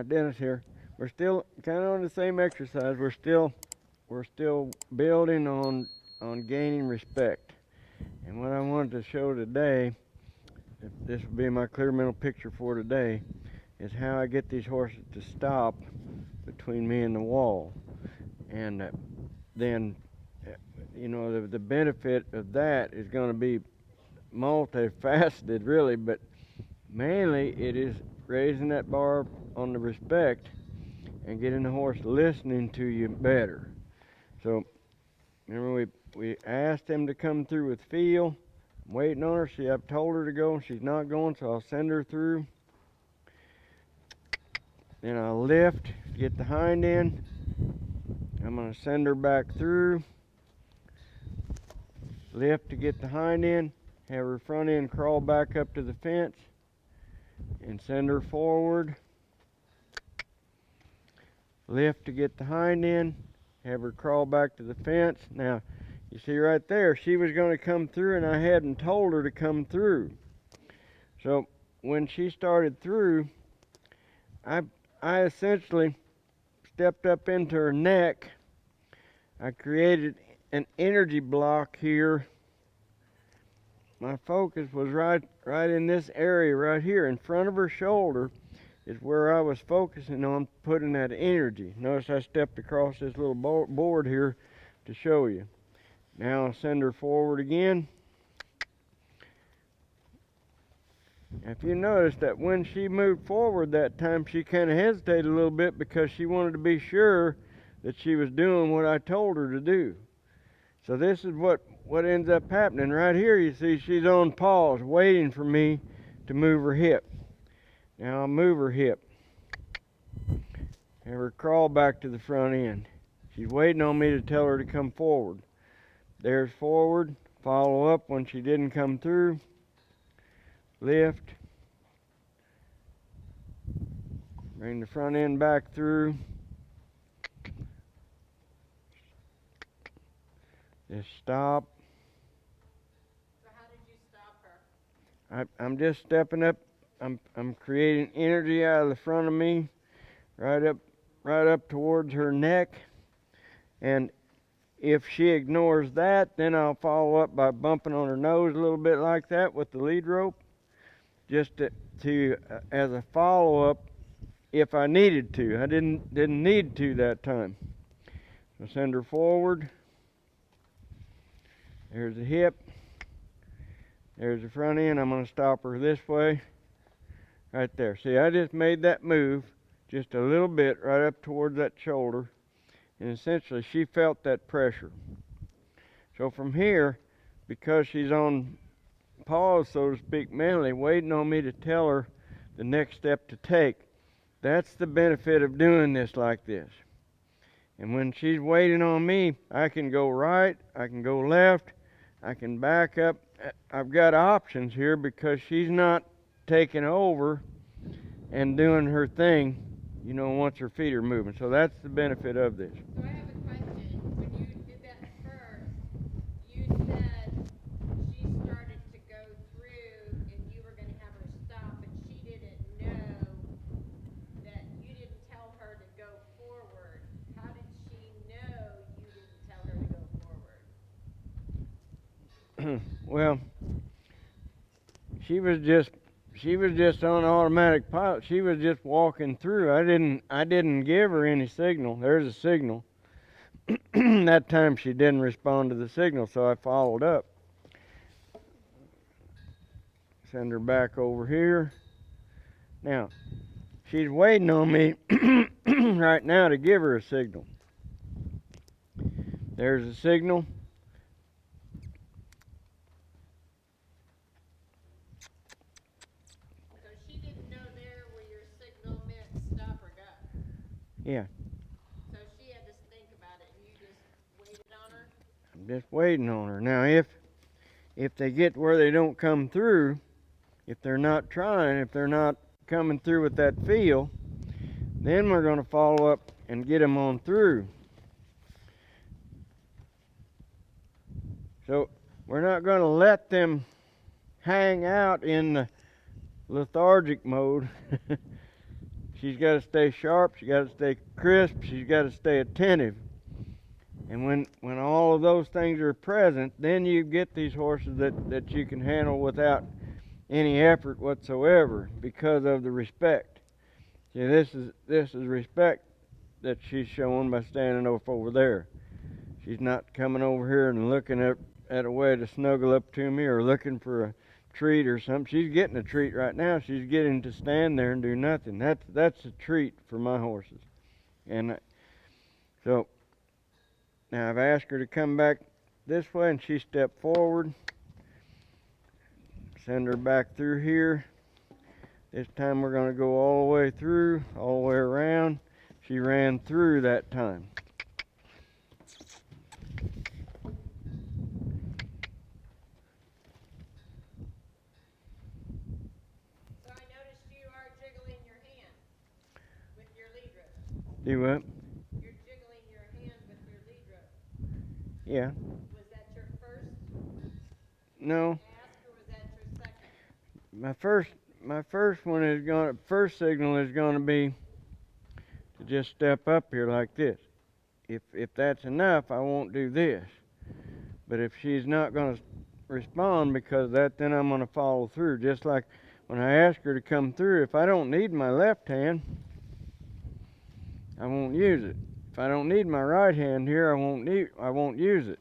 Dennis here. We're still kind of on the same exercise. We're still building on gaining respect. And what I wanted to show today, if this will be my clear mental picture for today, is how I get these horses to stop between me and the wall. And then, the benefit of that is going to be multifaceted, really, but mainly it is raising that bar on the respect and getting the horse listening to you better. So, remember we asked him to come through with feel. I'm waiting on her. See, I've told her to go, and she's not going, so I'll send her through. Then I'll lift, get the hind end. I'm going to send her back through. Lift to get the hind end. Have her front end crawl back up to the fence. And send her forward. Lift to get the hind end. Have her crawl back to the fence. Now, you see right there, she was going to come through, and I hadn't told her to come through. So when she started through, I essentially stepped up into her neck. I created an energy block here. My focus was right in this area right here in front of her shoulder is where I was focusing on putting that energy. Notice I stepped across this little board here to show you. Now I'll send her forward again. If you notice that when she moved forward that time, she kind of hesitated a little bit because she wanted to be sure that she was doing what I told her to do. So this is what ends up happening. Right here, you see she's on pause, waiting for me to move her hip. Now I'll move her hip. Have her crawl back to the front end. She's waiting on me to tell her to come forward. There's forward. Follow up when she didn't come through. Lift. Bring the front end back through. Just stop. So how did you stop her? I'm just stepping up. I'm creating energy out of the front of me, right up towards her neck. And if she ignores that, then I'll follow up by bumping on her nose a little bit like that with the lead rope, just to as a follow-up if I needed to. I didn't need to that time. So send her forward. There's the hip. There's the front end. I'm going to stop her this way. Right there. See, I just made that move just a little bit right up towards that shoulder. And essentially, she felt that pressure. So from here, because she's on pause, so to speak, mentally, waiting on me to tell her the next step to take, that's the benefit of doing this like this. And when she's waiting on me, I can go right, I can go left, I can back up. I've got options here because she's not taking over and doing her thing, once her feet are moving. So that's the benefit of this. So I have a question. When you did that first, you said she started to go through and you were going to have her stop, but she didn't know that you didn't tell her to go forward. How did she know you didn't tell her to go forward? Well, she was just on automatic pilot. She was just walking through. I didn't give her any signal. There's a signal. That time she didn't respond to the signal, so I followed up. Send her back over here. Now, she's waiting on me right now to give her a signal. There's a signal. Yeah. So she had to think about it, and you just waited on her? I'm just waiting on her. Now, if they get where they don't come through, if they're not trying, if they're not coming through with that feel, then we're going to follow up and get them on through. So we're not going to let them hang out in the lethargic mode. she's got to stay sharp, she's got to stay crisp, she's got to stay attentive. And when all of those things are present, then you get these horses that you can handle without any effort whatsoever because of the respect. See, this is respect that she's showing by standing over there. She's not coming over here and looking at a way to snuggle up to me or looking for a treat or something. She's getting a treat right now. She's getting to stand there and do nothing. That's a treat for my horses. And so now I've asked her to come back this way, and she stepped forward. Send her back through here. This time we're going to go all the way through, all the way around. She ran through that time. So I noticed you are jiggling your hand with your lead rope. Do what? You're jiggling your hand with your lead rope. Yeah. Was that your first No. ask, or was that your second? My first signal is going to be to just step up here like this. If that's enough, I won't do this. But if she's not going to respond because of that, then I'm going to follow through. Just like when I ask her to come through, if I don't need my left hand, I won't use it. If I don't need my right hand here, I won't use it.